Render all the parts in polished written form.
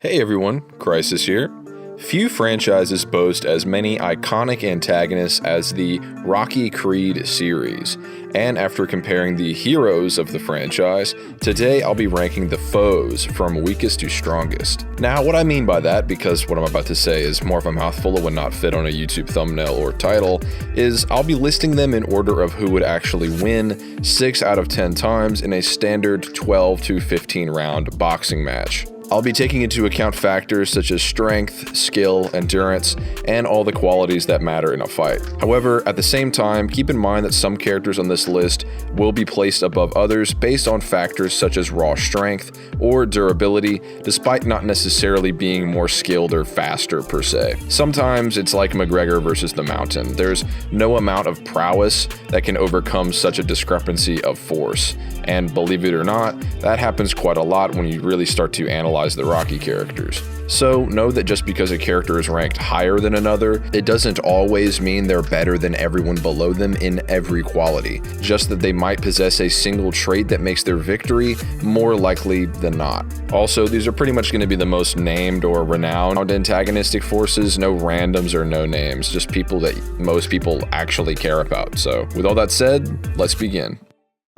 Hey everyone, Crisis here. Few franchises boast as many iconic antagonists as the Rocky Creed series, and after comparing the heroes of the franchise, today I'll be ranking the foes from weakest to strongest. Now, what I mean by that, because what I'm about to say is more of a mouthful and would not fit on a YouTube thumbnail or title, is I'll be listing them in order of who would actually win 6 out of 10 times in a standard 12 to 15 round boxing match. I'll be taking into account factors such as strength, skill, endurance, and all the qualities that matter in a fight. However, at the same time, keep in mind that some characters on this list will be placed above others based on factors such as raw strength or durability, despite not necessarily being more skilled or faster per se. Sometimes it's like McGregor versus the Mountain. There's no amount of prowess that can overcome such a discrepancy of force. And believe it or not, that happens quite a lot when you really start to analyze the Rocky characters. So know that just because a character is ranked higher than another, it doesn't always mean they're better than everyone below them in every quality, just that they might possess a single trait that makes their victory more likely than not. Also, these are pretty much going to be the most named or renowned antagonistic forces, no randoms or no names, just people that most people actually care about. So with all that said, let's begin.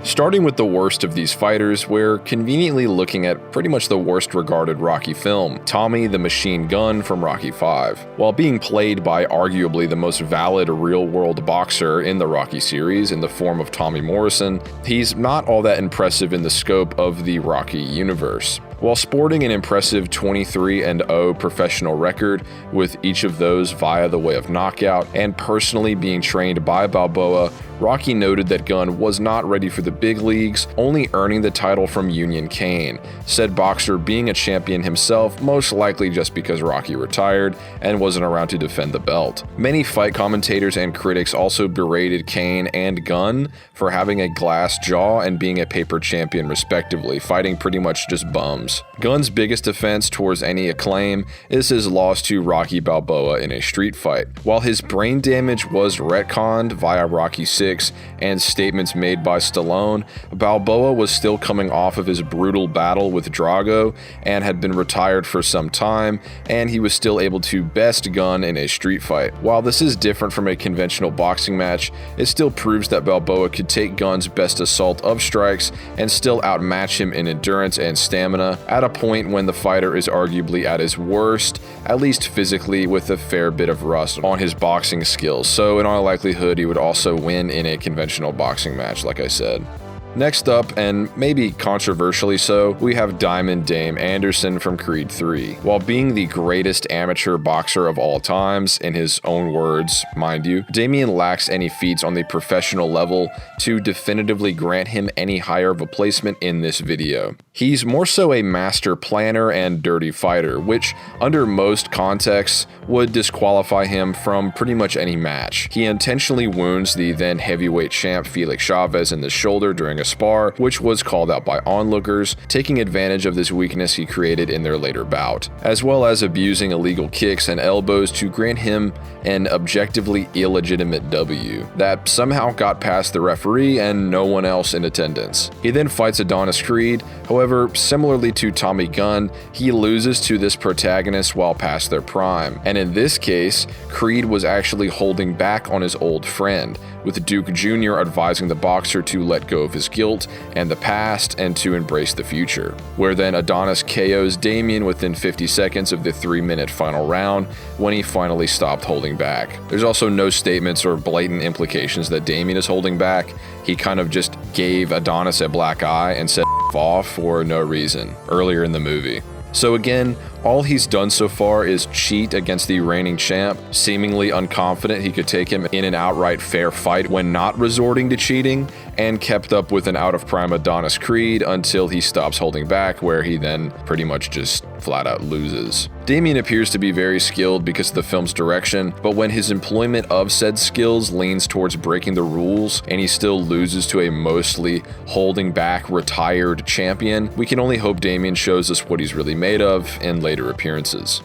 Starting with the worst of these fighters, we're conveniently looking at pretty much the worst regarded Rocky film, Tommy the Machine Gunn from Rocky V. While being played by arguably the most valid real-world boxer in the Rocky series in the form of Tommy Morrison, he's not all that impressive in the scope of the Rocky universe. While sporting an impressive 23-0 professional record with each of those via the way of knockout, and personally being trained by Balboa, Rocky noted that Gunn was not ready for the big leagues, only earning the title from Union Kane, said boxer being a champion himself, most likely just because Rocky retired and wasn't around to defend the belt. Many fight commentators and critics also berated Kane and Gunn for having a glass jaw and being a paper champion respectively, fighting pretty much just bums. Gunn's biggest defense towards any acclaim is his loss to Rocky Balboa in a street fight. While his brain damage was retconned via Rocky VI and statements made by Stallone, Balboa was still coming off of his brutal battle with Drago and had been retired for some time, and he was still able to best Gunn in a street fight. While this is different from a conventional boxing match, it still proves that Balboa could take Gunn's best assault of strikes and still outmatch him in endurance and stamina at a point when the fighter is arguably at his worst, at least physically, with a fair bit of rust on his boxing skills, so in all likelihood he would also win in a conventional boxing match, like I said. Next up, and maybe controversially so, we have Diamond Dame Anderson from Creed 3. While being the greatest amateur boxer of all times, in his own words, mind you, Damian lacks any feats on the professional level to definitively grant him any higher of a placement in this video. He's more so a master planner and dirty fighter, which, under most contexts, would disqualify him from pretty much any match. He intentionally wounds the then heavyweight champ Felix Chavez in the shoulder during a spar, which was called out by onlookers, taking advantage of this weakness he created in their later bout, as well as abusing illegal kicks and elbows to grant him an objectively illegitimate W that somehow got past the referee and no one else in attendance. He then fights Adonis Creed. However, similarly to Tommy Gunn, he loses to this protagonist while past their prime, and in this case, Creed was actually holding back on his old friend, with Duke Jr. advising the boxer to let go of his guilt and the past and to embrace the future, where then Adonis KOs Damian within 50 seconds of the 3-minute final round when he finally stopped holding back. There's also no statements or blatant implications that Damian is holding back. He kind of just gave Adonis a black eye and said off for no reason earlier in the movie. So again, all he's done so far is cheat against the reigning champ, seemingly unconfident he could take him in an outright fair fight when not resorting to cheating, and kept up with an out-of-prime Adonis Creed until he stops holding back, where he then pretty much just flat out loses. Damian appears to be very skilled because of the film's direction, but when his employment of said skills leans towards breaking the rules and he still loses to a mostly holding back retired champion, we can only hope Damian shows us what he's really made of in later appearances.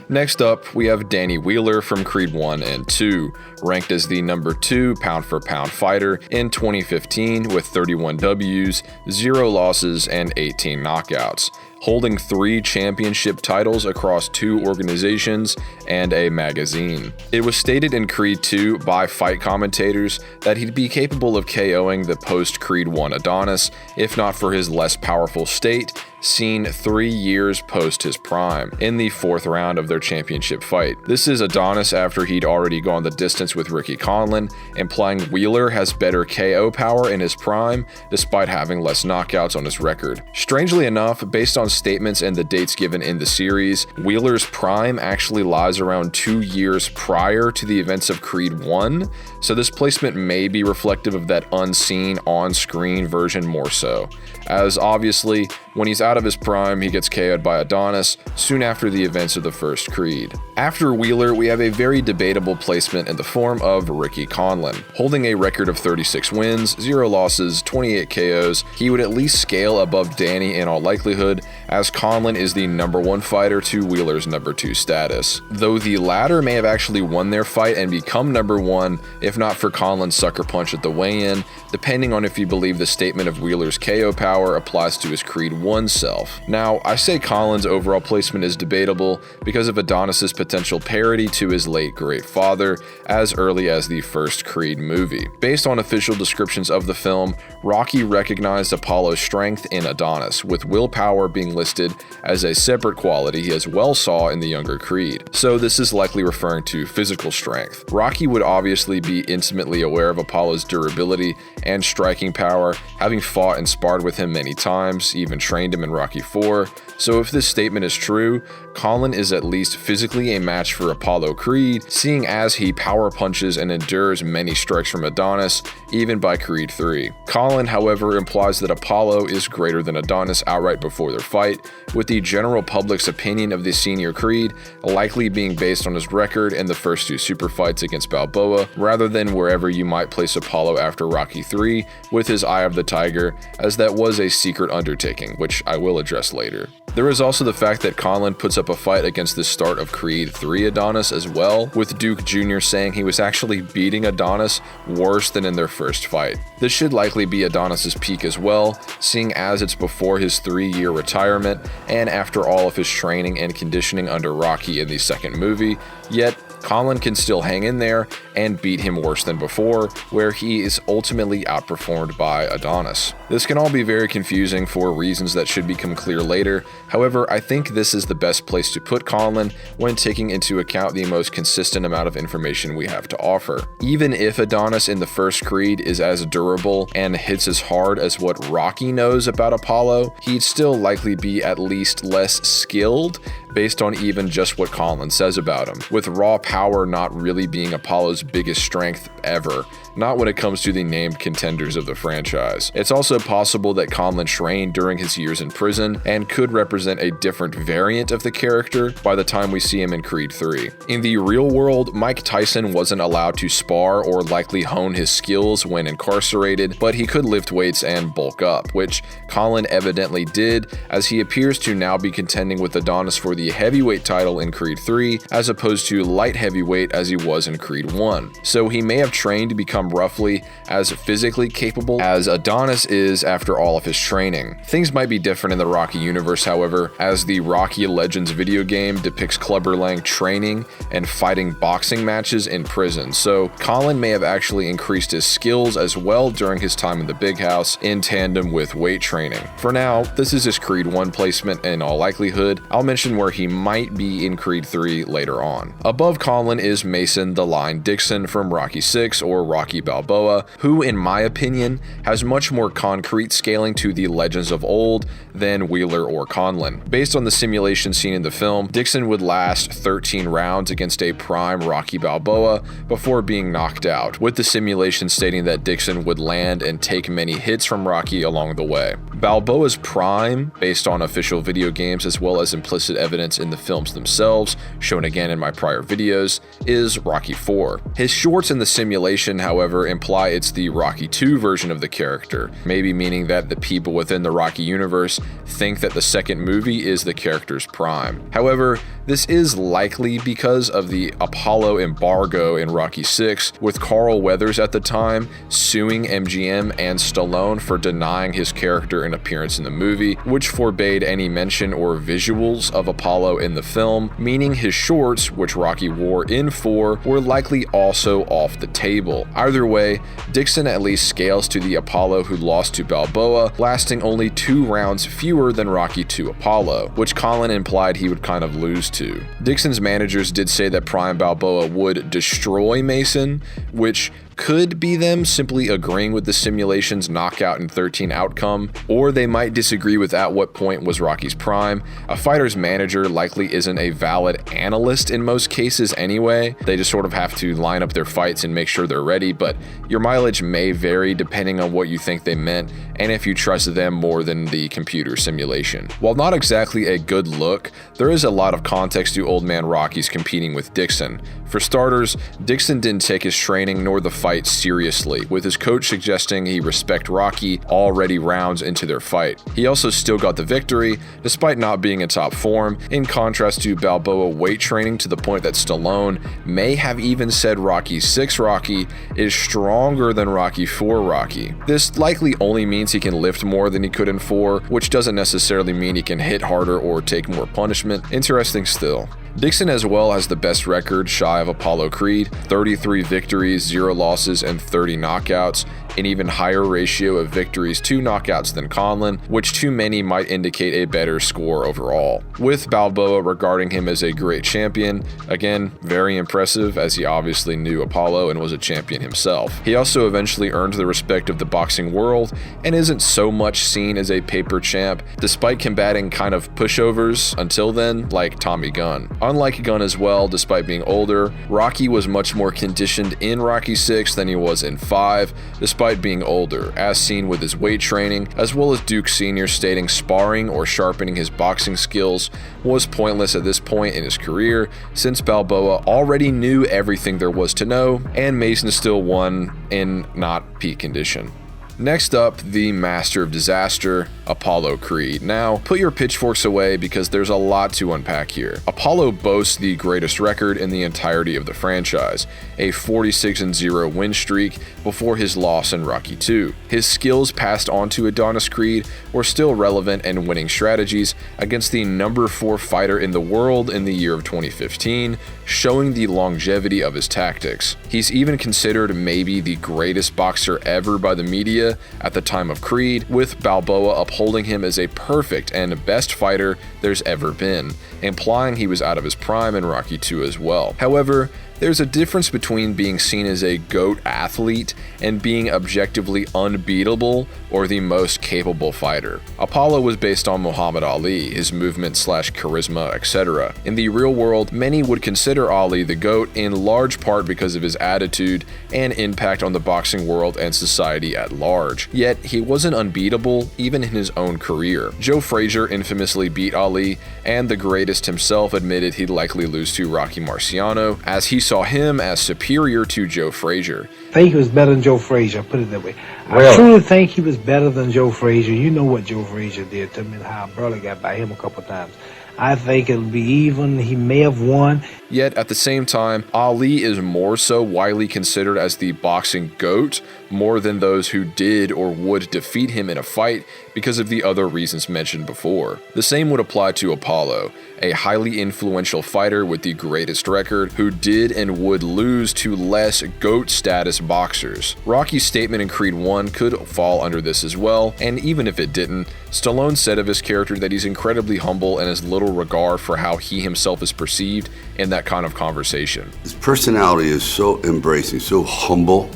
Next up, we have Danny Wheeler from Creed 1 and 2, ranked as the number 2 pound-for-pound fighter in 2015 with 31 Ws, 0 losses, and 18 knockouts. holding 3 championship titles across 2 organizations and a magazine. It was stated in Creed 2 by fight commentators that he'd be capable of KOing the post-Creed 1 Adonis, if not for his less powerful state, seen 3 years post his prime, in the 4th round of their championship fight. This is Adonis after he'd already gone the distance with Ricky Conlan, implying Wheeler has better KO power in his prime, despite having less knockouts on his record. Strangely enough, based on statements and the dates given in the series, Wheeler's prime actually lies around 2 years prior to the events of Creed 1, so this placement may be reflective of that unseen, on-screen version more so, as obviously, when he's out of his prime, he gets KO'd by Adonis soon after the events of the first Creed. After Wheeler, we have a very debatable placement in the form of Ricky Conlan. Holding a record of 36 wins, 0 losses, 28 KOs, he would at least scale above Danny in all likelihood, as Conlan is the #1 fighter to Wheeler's #2 status. Though the latter may have actually won their fight and become #1, if not for Conlan's sucker punch at the weigh-in, depending on if you believe the statement of Wheeler's KO power applies to his Creed 1 self. Now, I say Conlan's overall placement is debatable because of Adonis's potential parody to his late great father as early as the first Creed movie. Based on official descriptions of the film, Rocky recognized Apollo's strength in Adonis, with willpower being listed as a separate quality he as well saw in the younger Creed. So this is likely referring to physical strength. Rocky would obviously be intimately aware of Apollo's durability and striking power, having fought and sparred with him many times, even trained him in Rocky IV, so if this statement is true, Conlan is at least physically a match for Apollo Creed, seeing as he power punches and endures many strikes from Adonis, even by Creed 3. Conlan, however, implies that Apollo is greater than Adonis outright before their fight, with the general public's opinion of the senior Creed likely being based on his record in the first 2 super fights against Balboa, rather than wherever you might place Apollo after Rocky 3 with his Eye of the Tiger, as that was a secret undertaking, which I will address later. There is also the fact that Conlan puts up a fight against the start of Creed 3 Adonis as well, with Duke Jr. saying he was actually beating Adonis worse than in their first fight. This should likely be Adonis's peak as well, seeing as it's before his 3-year retirement and after all of his training and conditioning under Rocky in the second movie, yet Conlan can still hang in there and beat him worse than before, where he is ultimately outperformed by Adonis. This can all be very confusing for reasons that should become clear later. However, I think this is the best place to put Conlan when taking into account the most consistent amount of information we have to offer. Even if Adonis in the first Creed is as durable and hits as hard as what Rocky knows about Apollo, he'd still likely be at least less skilled based on even just what Conlan says about him, with raw power not really being Apollo's biggest strength ever, not when it comes to the named contenders of the franchise. It's also possible that Conlan trained during his years in prison and could represent a different variant of the character by the time we see him in Creed 3. In the real world, Mike Tyson wasn't allowed to spar or likely hone his skills when incarcerated, but he could lift weights and bulk up, which Conlan evidently did, as he appears to now be contending with Adonis for the heavyweight title in Creed 3, as opposed to light heavyweight as he was in Creed 1. So he may have trained to become roughly as physically capable as Adonis is after all of his training. Things might be different in the Rocky universe, however, as the Rocky Legends video game depicts Clubber Lang training and fighting boxing matches in prison, so Conlan may have actually increased his skills as well during his time in the big house in tandem with weight training. For now, this is his Creed 1 placement in all likelihood. I'll mention where he might be in Creed 3 later on. Above Conlan is Mason the Line Dixon from Rocky 6 or Rocky Balboa, who in my opinion has much more concrete scaling to the legends of old than Wheeler or Conlan. Based on the simulation seen in the film, Dixon would last 13 rounds against a prime Rocky Balboa before being knocked out, with the simulation stating that Dixon would land and take many hits from Rocky along the way. Balboa's prime, based on official video games as well as implicit evidence in the films themselves, shown again in my prior videos, is Rocky IV. His shorts in the simulation, however, however, imply it's the Rocky II version of the character, maybe meaning that the people within the Rocky universe think that the second movie is the character's prime. However, this is likely because of the Apollo embargo in Rocky VI, with Carl Weathers at the time suing MGM and Stallone for denying his character an appearance in the movie, which forbade any mention or visuals of Apollo in the film, meaning his shorts, which Rocky wore in 4, were likely also off the table. Either way, Dixon at least scales to the Apollo who lost to Balboa, lasting only 2 rounds fewer than Rocky II Apollo, which Conlan implied he would kind of lose to. Dixon's managers did say that Prime Balboa would destroy Mason, which could be them simply agreeing with the simulation's knockout in 13 outcome, or they might disagree with at what point was Rocky's prime. A fighter's manager likely isn't a valid analyst in most cases anyway. They just sort of have to line up their fights and make sure they're ready, but your mileage may vary depending on what you think they meant and if you trust them more than the computer simulation. While not exactly a good look, there is a lot of context to Old Man Rocky's competing with Dixon. For starters, Dixon didn't take his training nor the fight seriously, with his coach suggesting he respect Rocky already rounds into their fight. He also still got the victory, despite not being in top form, in contrast to Balboa weight training to the point that Stallone may have even said Rocky VI Rocky is stronger than Rocky IV Rocky. This likely only means he can lift more than he could in 4, which doesn't necessarily mean he can hit harder or take more punishment. Interesting still. Dixon as well has the best record shy of Apollo Creed, 33 victories, 0 losses, and 30 knockouts, an even higher ratio of victories to knockouts than Conlan, which to many might indicate a better score overall. With Balboa regarding him as a great champion, again, very impressive as he obviously knew Apollo and was a champion himself. He also eventually earned the respect of the boxing world and isn't so much seen as a paper champ, despite combating kind of pushovers until then, like Tommy Gunn. Unlike Gunn as well, despite being older, Rocky was much more conditioned in Rocky VI than he was in 5, despite being older, as seen with his weight training, as well as Duke Sr. stating sparring or sharpening his boxing skills was pointless at this point in his career, since Balboa already knew everything there was to know, and Mason still won in not peak condition. Next up, the master of disaster, Apollo Creed. Now, put your pitchforks away because there's a lot to unpack here. Apollo boasts the greatest record in the entirety of the franchise, a 46-0 win streak before his loss in Rocky II. His skills passed on to Adonis Creed were still relevant and winning strategies against the number 4 fighter in the world in the year of 2015, showing the longevity of his tactics. He's even considered maybe the greatest boxer ever by the media at the time of Creed, with Balboa upholding him as a perfect and best fighter there's ever been, implying he was out of his prime in Rocky II as well. However, there's a difference between being seen as a GOAT athlete and being objectively unbeatable or the most capable fighter. Apollo was based on Muhammad Ali, his movement/charisma, etc. In the real world, many would consider Ali the GOAT in large part because of his attitude and impact on the boxing world and society at large. Yet, he wasn't unbeatable even in his own career. Joe Frazier infamously beat Ali, and the greatest himself admitted he'd likely lose to Rocky Marciano, as he saw him as superior to Joe Frazier. I think he was better than Joe Frazier, put it that way. Really? I truly think he was better than Joe Frazier. You know what Joe Frazier did to me and how I barely got by him a couple times. I think it'll be even. He may have won. Yet, at the same time, Ali is more so widely considered as the boxing GOAT, more than those who did or would defeat him in a fight because of the other reasons mentioned before. The same would apply to Apollo, a highly influential fighter with the greatest record who did and would lose to less GOAT status boxers. Rocky's statement in Creed 1 could fall under this as well, and even if it didn't, Stallone said of his character that he's incredibly humble and has little regard for how he himself is perceived in that kind of conversation. His personality is so embracing, so humble,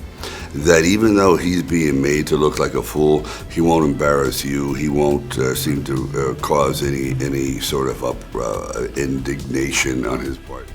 that even though he's being made to look like a fool, he won't embarrass you. He won't seem to cause any sort of indignation on his part.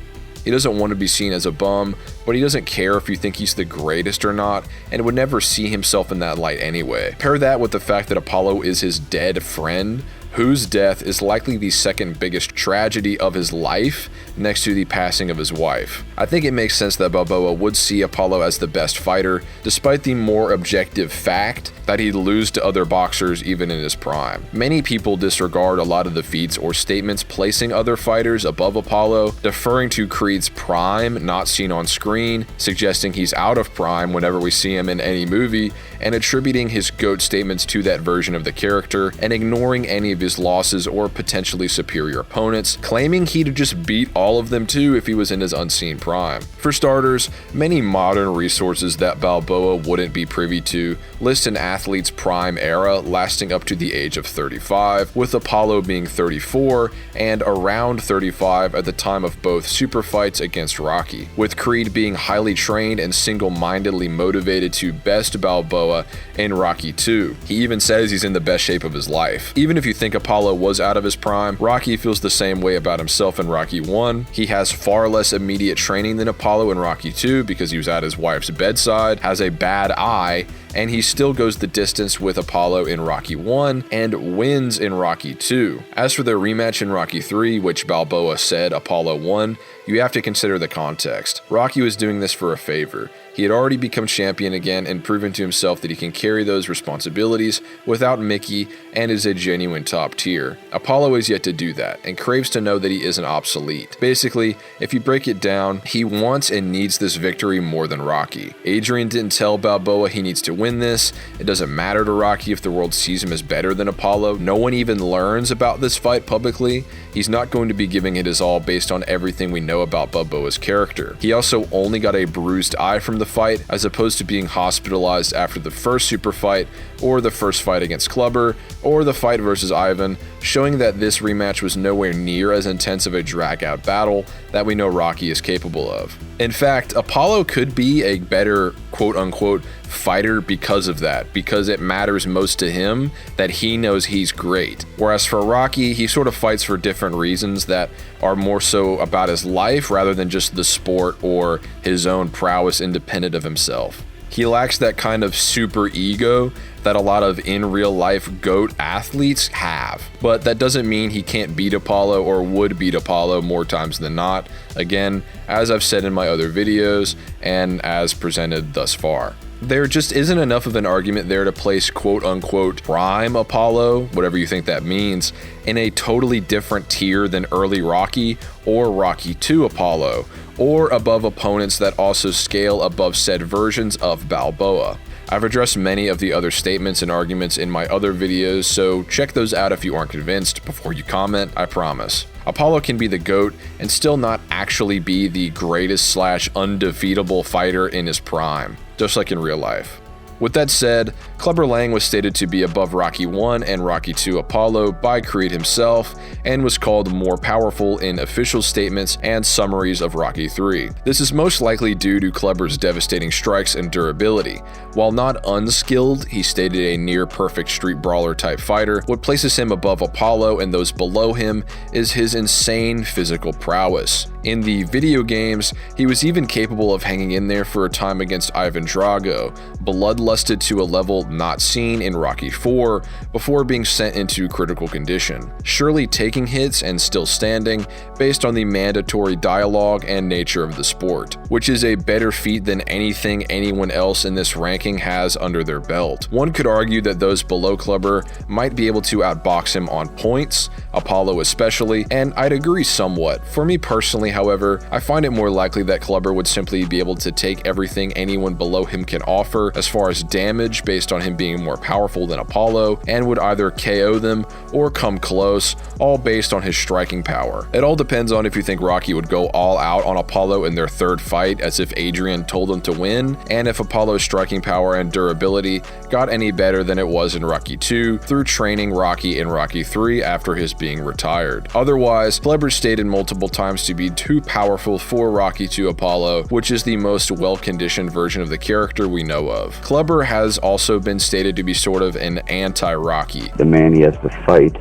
He doesn't want to be seen as a bum, but he doesn't care if you think he's the greatest or not, and would never see himself in that light anyway. Pair that with the fact that Apollo is his dead friend, whose death is likely the second biggest tragedy of his life next to the passing of his wife. I think it makes sense that Balboa would see Apollo as the best fighter, despite the more objective fact that he'd lose to other boxers even in his prime. Many people disregard a lot of the feats or statements placing other fighters above Apollo, deferring to Creed's prime not seen on screen, suggesting he's out of prime whenever we see him in any movie, and attributing his GOAT statements to that version of the character, and ignoring any of his losses or potentially superior opponents, claiming he'd just beat all of them too if he was in his unseen prime. For starters, many modern resources that Balboa wouldn't be privy to list an athlete's prime era lasting up to the age of 35, with Apollo being 34 and around 35 at the time of both super fights against Rocky, with Creed being highly trained and single-mindedly motivated to best Balboa in Rocky 2. He even says he's in the best shape of his life. Even if you think Apollo was out of his prime, Rocky feels the same way about himself in Rocky 1. He has far less immediate training than Apollo in Rocky 2 because he was at his wife's bedside, has a bad eye, and he still goes the distance with Apollo in Rocky 1 and wins in Rocky 2. As for their rematch in Rocky 3, which Balboa said Apollo won, you have to consider the context. Rocky was doing this for a favor. He had already become champion again and proven to himself that he can carry those responsibilities without Mickey and is a genuine top tier. Apollo is yet to do that and craves to know that he isn't obsolete. Basically, if you break it down, he wants and needs this victory more than Rocky. Adrian didn't tell Balboa he needs to win this. It doesn't matter to Rocky if the world sees him as better than Apollo. No one even learns about this fight publicly. He's not going to be giving it his all based on everything we know about Balboa's character. He also only got a bruised eye from the fight, as opposed to being hospitalized after the first super fight, or the first fight against Clubber, or the fight versus Ivan, showing that this rematch was nowhere near as intense of a drag-out battle that we know Rocky is capable of. In fact, Apollo could be a better quote-unquote fighter because of that, because it matters most to him that he knows he's great. Whereas for Rocky, he sort of fights for different reasons that are more so about his life rather than just the sport or his own prowess independent of himself. He lacks that kind of super ego that a lot of in real life GOAT athletes have. But that doesn't mean he can't beat Apollo or would beat Apollo more times than not. Again, as I've said in my other videos and as presented thus far. There just isn't enough of an argument there to place quote-unquote prime Apollo, whatever you think that means, in a totally different tier than early Rocky or Rocky 2 Apollo, or above opponents that also scale above said versions of Balboa. I've addressed many of the other statements and arguments in my other videos, so check those out if you aren't convinced before you comment, I promise. Apollo can be the GOAT and still not actually be the greatest / undefeatable fighter in his prime, just like in real life. With that said, Clubber Lang was stated to be above Rocky 1 and Rocky 2 Apollo by Creed himself, and was called more powerful in official statements and summaries of Rocky 3. This is most likely due to Clubber's devastating strikes and durability. While not unskilled, he stated a near-perfect street brawler type fighter. What places him above Apollo and those below him is his insane physical prowess. In the video games, he was even capable of hanging in there for a time against Ivan Drago, bloodlusted to a level not seen in Rocky 4 before being sent into critical condition, surely taking hits and still standing based on the mandatory dialogue and nature of the sport, which is a better feat than anything anyone else in this ranking has under their belt. One could argue that those below Clubber might be able to outbox him on points, Apollo especially, and I'd agree somewhat. For me personally, however, I find it more likely that Clubber would simply be able to take everything anyone below him can offer as far as damage based on him being more powerful than Apollo, and would either KO them or come close, all based on his striking power. It all depends on if you think Rocky would go all out on Apollo in their third fight as if Adrian told him to win, and if Apollo's striking power and durability got any better than it was in Rocky 2 through training Rocky in Rocky 3 after his being retired. Otherwise, Clubber stated multiple times to be too powerful for Rocky 2 Apollo, which is the most well-conditioned version of the character we know of. Clubber has also been stated to be sort of an anti-Rocky. The man he has to fight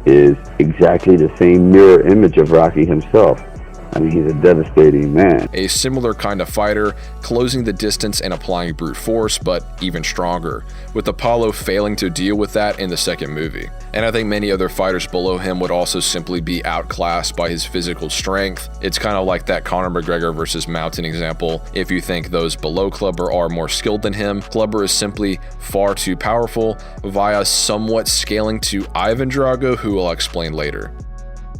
is exactly the same mirror image of Rocky himself. I mean, he's a devastating man. A similar kind of fighter, closing the distance and applying brute force, but even stronger, with Apollo failing to deal with that in the second movie. And I think many other fighters below him would also simply be outclassed by his physical strength. It's kind of like that Conor McGregor versus Mountain example. If you think those below Clubber are more skilled than him, Clubber is simply far too powerful via somewhat scaling to Ivan Drago, who I'll explain later.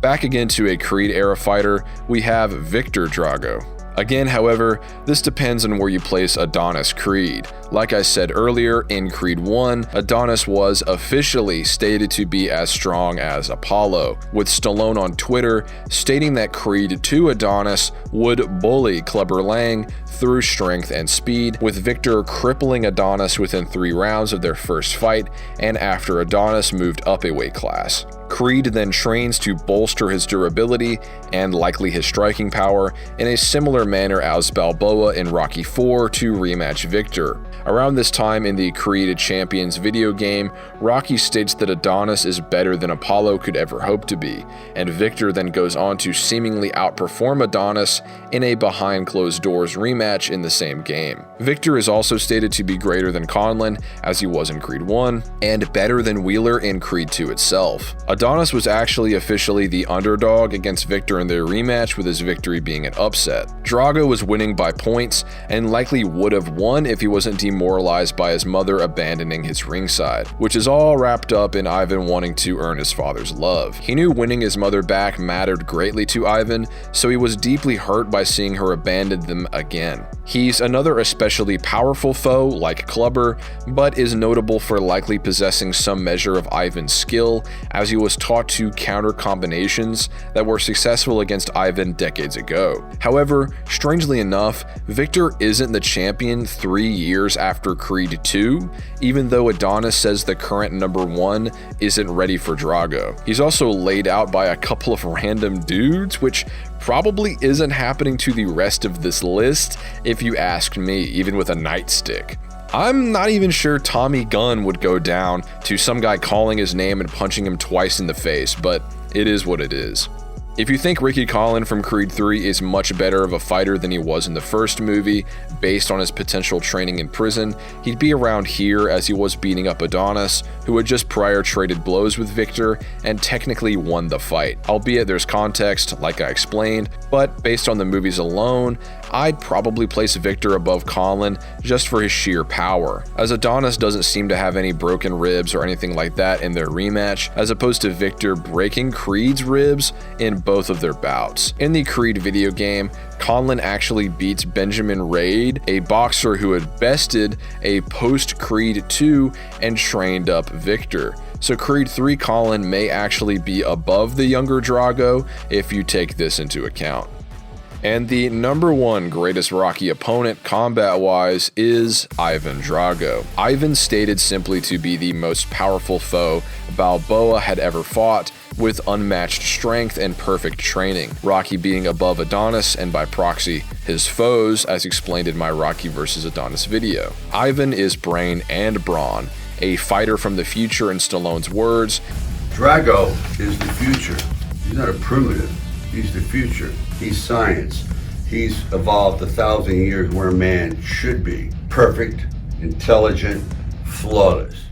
Back again to a Creed-era fighter, we have Victor Drago. Again, however, this depends on where you place Adonis Creed. Like I said earlier, in Creed 1, Adonis was officially stated to be as strong as Apollo, with Stallone on Twitter stating that Creed 2 Adonis would bully Clubber Lang through strength and speed, with Victor crippling Adonis within 3 rounds of their first fight, and after Adonis moved up a weight class. Creed then trains to bolster his durability and likely his striking power in a similar manner as Balboa in Rocky IV to rematch Victor. Around this time in the Creed Champions video game, Rocky states that Adonis is better than Apollo could ever hope to be, and Victor then goes on to seemingly outperform Adonis in a behind closed doors rematch in the same game. Victor is also stated to be greater than Conlan, as he was in Creed 1, and better than Wheeler in Creed 2 itself. Adonis was actually officially the underdog against Victor in their rematch, with his victory being an upset. Drago was winning by points, and likely would have won if he wasn't demoralized by his mother abandoning his ringside, which is all wrapped up in Ivan wanting to earn his father's love. He knew winning his mother back mattered greatly to Ivan, so he was deeply hurt by seeing her abandon them again. He's another especially powerful foe, like Clubber, but is notable for likely possessing some measure of Ivan's skill, as he was taught to counter combinations that were successful against Ivan decades ago. However, strangely enough, Victor isn't the champion 3 years after Creed 2, even though Adonis says the current number 1 isn't ready for Drago. He's also laid out by a couple of random dudes, which probably isn't happening to the rest of this list, if you ask me, even with a nightstick. I'm not even sure Tommy Gunn would go down to some guy calling his name and punching him twice in the face, but it is what it is. If you think Ricky Conlan from Creed 3 is much better of a fighter than he was in the first movie, based on his potential training in prison, he'd be around here as he was beating up Adonis, who had just prior traded blows with Victor and technically won the fight. Albeit there's context, like I explained, but based on the movies alone, I'd probably place Victor above Conlan just for his sheer power, as Adonis doesn't seem to have any broken ribs or anything like that in their rematch, as opposed to Victor breaking Creed's ribs in both of their bouts. In the Creed video game, Conlan actually beats Benjamin Raid, a boxer who had bested a post-Creed 2 and trained up Victor. So Creed 3 Conlan may actually be above the younger Drago if you take this into account. And the number 1 greatest Rocky opponent combat-wise is Ivan Drago. Ivan stated simply to be the most powerful foe Balboa had ever fought, with unmatched strength and perfect training, Rocky being above Adonis and by proxy his foes, as explained in my Rocky vs. Adonis video. Ivan is brain and brawn, a fighter from the future in Stallone's words. Drago is the future. He's not a primitive. He's the future. He's science. He's evolved 1,000 years where man should be. Perfect, intelligent, flawless.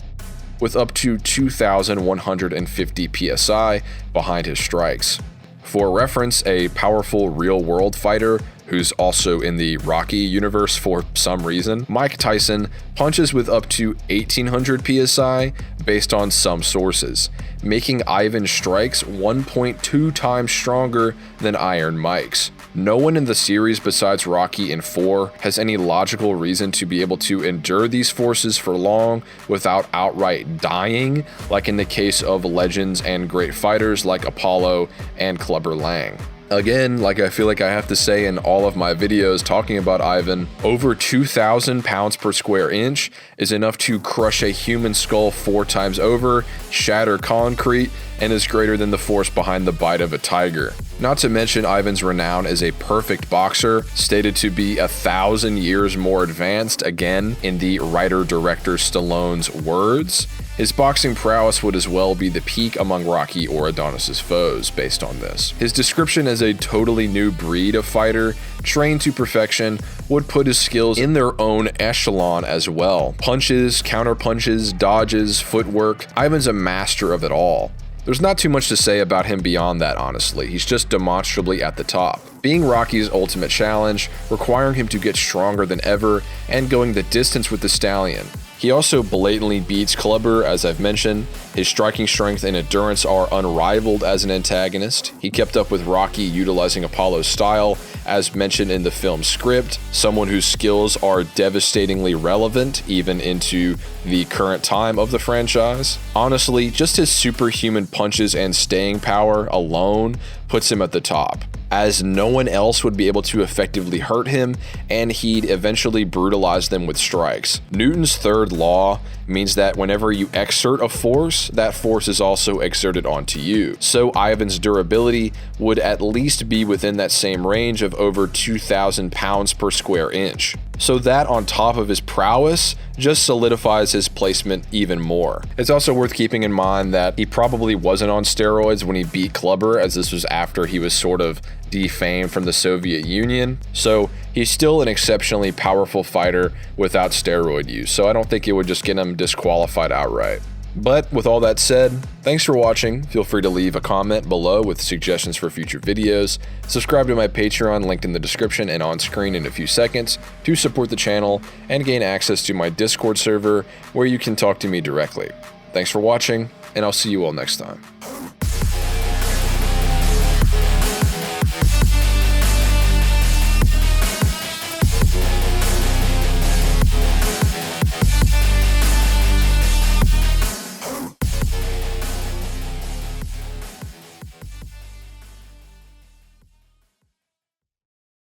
With up to 2,150 psi behind his strikes. For reference, a powerful real-world fighter who's also in the Rocky universe for some reason, Mike Tyson punches with up to 1,800 psi based on some sources, making Ivan's strikes 1.2 times stronger than Iron Mike's. No one in the series besides Rocky and 4 has any logical reason to be able to endure these forces for long without outright dying, like in the case of legends and great fighters like Apollo and Clubber Lang. Again, like I feel like I have to say in all of my videos talking about Ivan, over 2,000 pounds per square inch is enough to crush a human skull 4 times over, shatter concrete, and is greater than the force behind the bite of a tiger. Not to mention Ivan's renown as a perfect boxer, stated to be 1,000 years more advanced, again, in the writer-director Stallone's words, His boxing prowess would as well be the peak among Rocky or Adonis's foes based on this. His description as a totally new breed of fighter, trained to perfection, would put his skills in their own echelon as well. Punches, counter-punches, dodges, footwork, Ivan's a master of it all. There's not too much to say about him beyond that, honestly. He's just demonstrably at the top. Being Rocky's ultimate challenge, requiring him to get stronger than ever, and going the distance with the stallion. He also blatantly beats Clubber, as I've mentioned. His striking strength and endurance are unrivaled as an antagonist. He kept up with Rocky utilizing Apollo's style, as mentioned in the film's script, someone whose skills are devastatingly relevant even into the current time of the franchise. Honestly, just his superhuman punches and staying power alone puts him at the top, as no one else would be able to effectively hurt him, and he'd eventually brutalize them with strikes. Newton's third law means that whenever you exert a force, that force is also exerted onto you. So Ivan's durability would at least be within that same range of over 2,000 pounds per square inch. So that, on top of his prowess, just solidifies his placement even more. It's also worth keeping in mind that he probably wasn't on steroids when he beat Clubber, as this was after he was sort of defamed from the Soviet Union. So he's still an exceptionally powerful fighter without steroid use, so I don't think it would just get him disqualified outright. But with all that said, thanks for watching. Feel free to leave a comment below with suggestions for future videos. Subscribe to my Patreon, linked in the description and on screen in a few seconds, to support the channel and gain access to my Discord server where you can talk to me directly. Thanks for watching, and I'll see you all next time.